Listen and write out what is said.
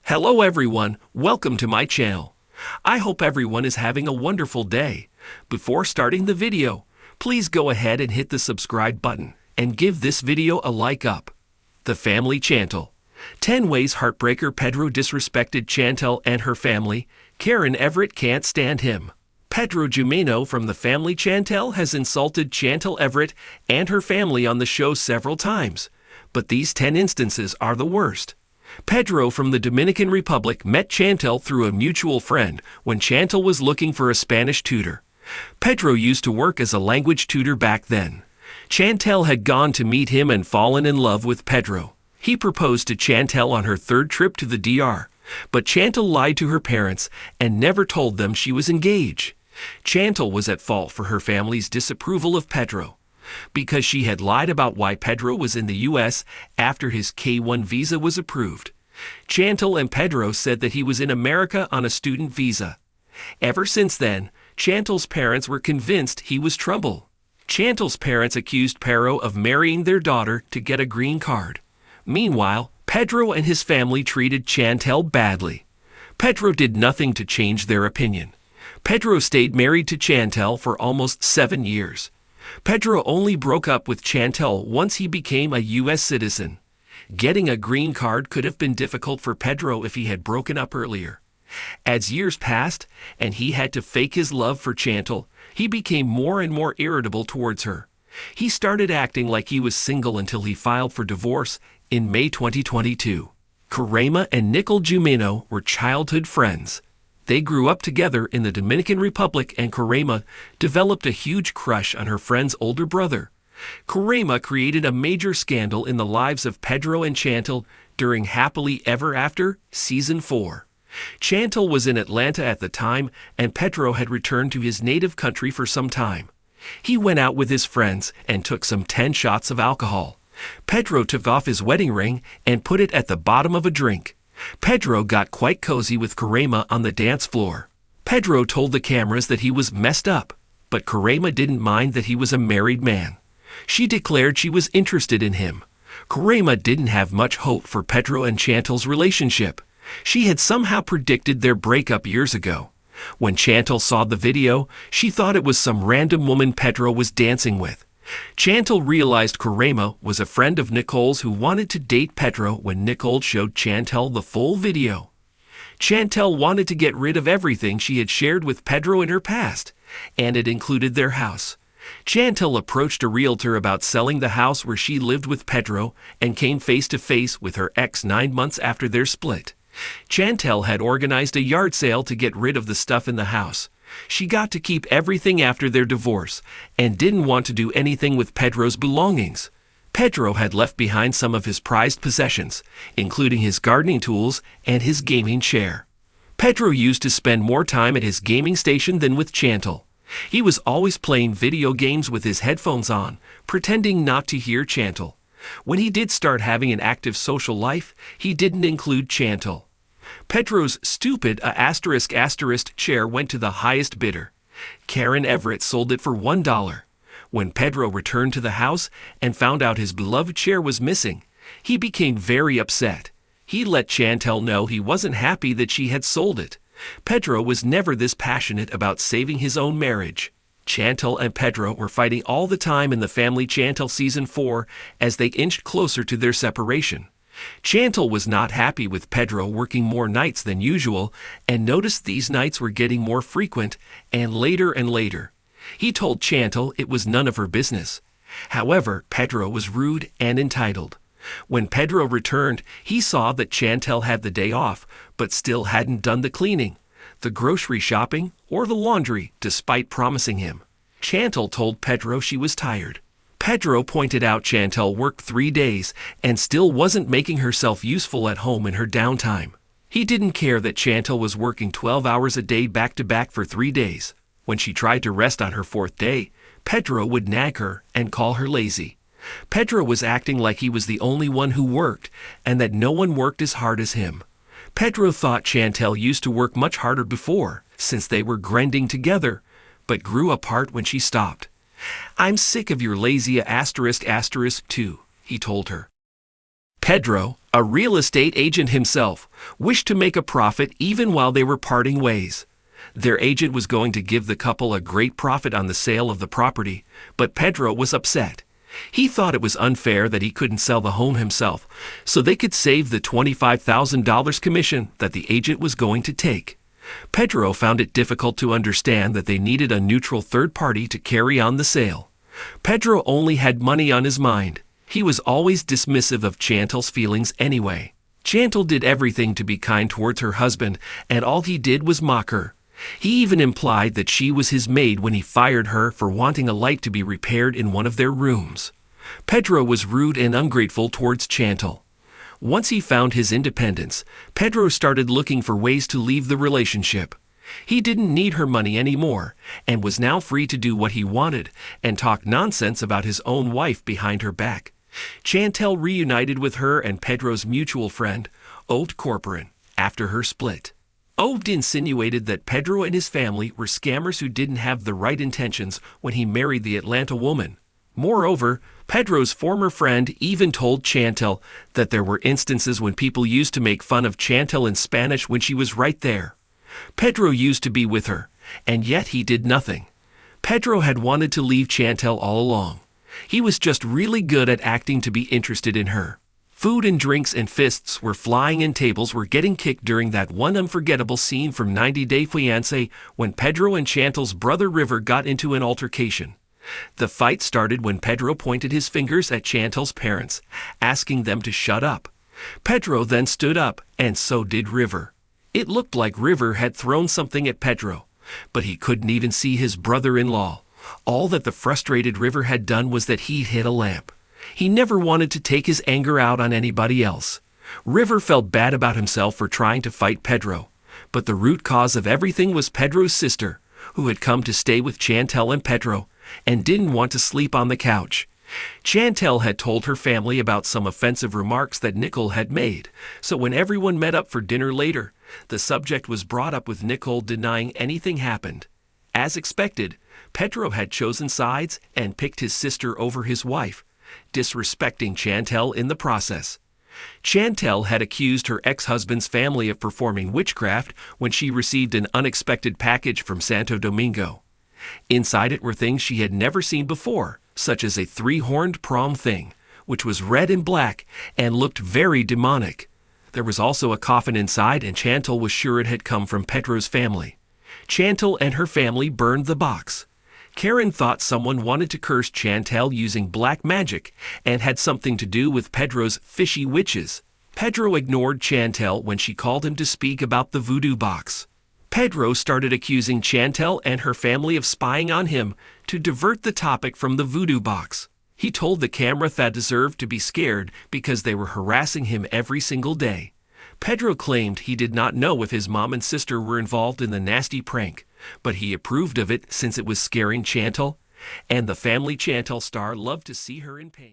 Hello everyone, welcome to my channel. I hope everyone is having a wonderful day. Before starting the video, please go ahead and hit the subscribe button and give this video a like up. The family Chantel. 10 ways heartbreaker Pedro disrespected Chantel and her family. Karen Everett can't stand him. Pedro Jimeno from the family Chantel has insulted Chantel Everett and her family on the show several times, but these 10 instances are the worst. Pedro from the Dominican Republic met Chantel through a mutual friend when Chantel was looking for a Spanish tutor. Pedro used to work as a language tutor back then. Chantel had gone to meet him and fallen in love with Pedro. He proposed to Chantel on her third trip to the DR, but Chantel lied to her parents and never told them she was engaged. Chantel was at fault for her family's disapproval of Pedro, because she had lied about why Pedro was in the U.S. after his K-1 visa was approved. Chantel and Pedro said that he was in America on a student visa. Ever since then, Chantel's parents were convinced he was trouble. Chantel's parents accused Pedro of marrying their daughter to get a green card. Meanwhile, Pedro and his family treated Chantel badly. Pedro did nothing to change their opinion. Pedro stayed married to Chantel for almost 7 years. Pedro only broke up with Chantel once he became a U.S. citizen. Getting a green card could have been difficult for Pedro if he had broken up earlier. As years passed and he had to fake his love for Chantel, he became more and more irritable towards her. He started acting like he was single until he filed for divorce in May 2022. Karema and Nicole Jimeno were childhood friends. They grew up together in the Dominican Republic, and Karema developed a huge crush on her friend's older brother. Karema created a major scandal in the lives of Pedro and Chantel during Happily Ever After Season 4. Chantel was in Atlanta at the time, and Pedro had returned to his native country for some time. He went out with his friends and took some 10 shots of alcohol. Pedro took off his wedding ring and put it at the bottom of a drink. Pedro got quite cozy with Karema on the dance floor. Pedro told the cameras that he was messed up, but Karema didn't mind that he was a married man. She declared she was interested in him. Karema didn't have much hope for Pedro and Chantel's relationship. She had somehow predicted their breakup years ago. When Chantel saw the video, she thought it was some random woman Pedro was dancing with. Chantel realized Karema was a friend of Nicole's who wanted to date Pedro when Nicole showed Chantel the full video. Chantel wanted to get rid of everything she had shared with Pedro in her past, and it included their house. Chantel approached a realtor about selling the house where she lived with Pedro and came face to face with her ex 9 months after their split. Chantel had organized a yard sale to get rid of the stuff in the house. She got to keep everything after their divorce and didn't want to do anything with Pedro's belongings. Pedro had left behind some of his prized possessions, including his gardening tools and his gaming chair. Pedro used to spend more time at his gaming station than with Chantel. He was always playing video games with his headphones on, pretending not to hear Chantel. When he did start having an active social life, he didn't include Chantel. Pedro's stupid chair went to the highest bidder. Karen Everett sold it for $1. When Pedro returned to the house and found out his beloved chair was missing, he became very upset. He let Chantel know he wasn't happy that she had sold it. Pedro was never this passionate about saving his own marriage. Chantel and Pedro were fighting all the time in the family Chantel Season 4 as they inched closer to their separation. Chantel was not happy with Pedro working more nights than usual and noticed these nights were getting more frequent and later. He told Chantel it was none of her business. However, Pedro was rude and entitled. When Pedro returned, he saw that Chantel had the day off, but still hadn't done the cleaning, the grocery shopping, or the laundry, despite promising him. Chantel told Pedro she was tired. Pedro pointed out Chantel worked 3 days and still wasn't making herself useful at home in her downtime. He didn't care that Chantel was working 12 hours a day back-to-back for 3 days. When she tried to rest on her 4th day, Pedro would nag her and call her lazy. Pedro was acting like he was the only one who worked and that no one worked as hard as him. Pedro thought Chantel used to work much harder before, since they were grinding together, but grew apart when she stopped. "I'm sick of your lazy too," he told her. Pedro, A real estate agent himself wished to make a profit even while they were parting ways. Their agent was going to give the couple a great profit on the sale of the property, but Pedro was upset. He thought it was unfair that he couldn't sell the home himself, so they could save the $25,000 commission that the agent was going to take. Pedro found it difficult to understand that they needed a neutral third party to carry on the sale. Pedro only had money on his mind. He was always dismissive of Chantel's feelings anyway. Chantel did everything to be kind towards her husband, and all he did was mock her. He even implied that she was his maid when he fired her for wanting a light to be repaired in one of their rooms. Pedro was rude and ungrateful towards Chantel. Once he found his independence, Pedro started looking for ways to leave the relationship. He didn't need her money anymore, and was now free to do what he wanted and talk nonsense about his own wife behind her back. Chantel reunited with her and Pedro's mutual friend, Oved Corporan, after her split. Oved insinuated that Pedro and his family were scammers who didn't have the right intentions when he married the Atlanta woman. Moreover, Pedro's former friend even told Chantel that there were instances when people used to make fun of Chantel in Spanish when she was right there. Pedro used to be with her, and yet he did nothing. Pedro had wanted to leave Chantel all along. He was just really good at acting to be interested in her. Food and drinks and fists were flying and tables were getting kicked during that one unforgettable scene from 90 Day Fiancé when Pedro and Chantel's brother River got into an altercation. The fight started when Pedro pointed his fingers at Chantel's parents, asking them to shut up. Pedro then stood up, and so did River. It looked like River had thrown something at Pedro, but he couldn't even see his brother-in-law. All that the frustrated River had done was that he'd hit a lamp. He never wanted to take his anger out on anybody else. River felt bad about himself for trying to fight Pedro, but the root cause of everything was Pedro's sister, who had come to stay with Chantel and Pedro, and didn't want to sleep on the couch. Chantel had told her family about some offensive remarks that Nicole had made, so when everyone met up for dinner later, the subject was brought up with Nicole denying anything happened. As expected, Pedro had chosen sides and picked his sister over his wife, disrespecting Chantel in the process. Chantel had accused her ex-husband's family of performing witchcraft when she received an unexpected package from Santo Domingo. Inside it were things she had never seen before, such as a three-horned prom thing, which was red and black and looked very demonic. There was also a coffin inside, and Chantel was sure it had come from Pedro's family. Chantel and her family burned the box. Karen thought someone wanted to curse Chantel using black magic and had something to do with Pedro's fishy witches. Pedro ignored Chantel when she called him to speak about the voodoo box. Pedro started accusing Chantel and her family of spying on him to divert the topic from the voodoo box. He told the camera that deserved to be scared because they were harassing him every single day. Pedro claimed he did not know if his mom and sister were involved in the nasty prank, but he approved of it since it was scaring Chantel, and the family Chantel star loved to see her in pain.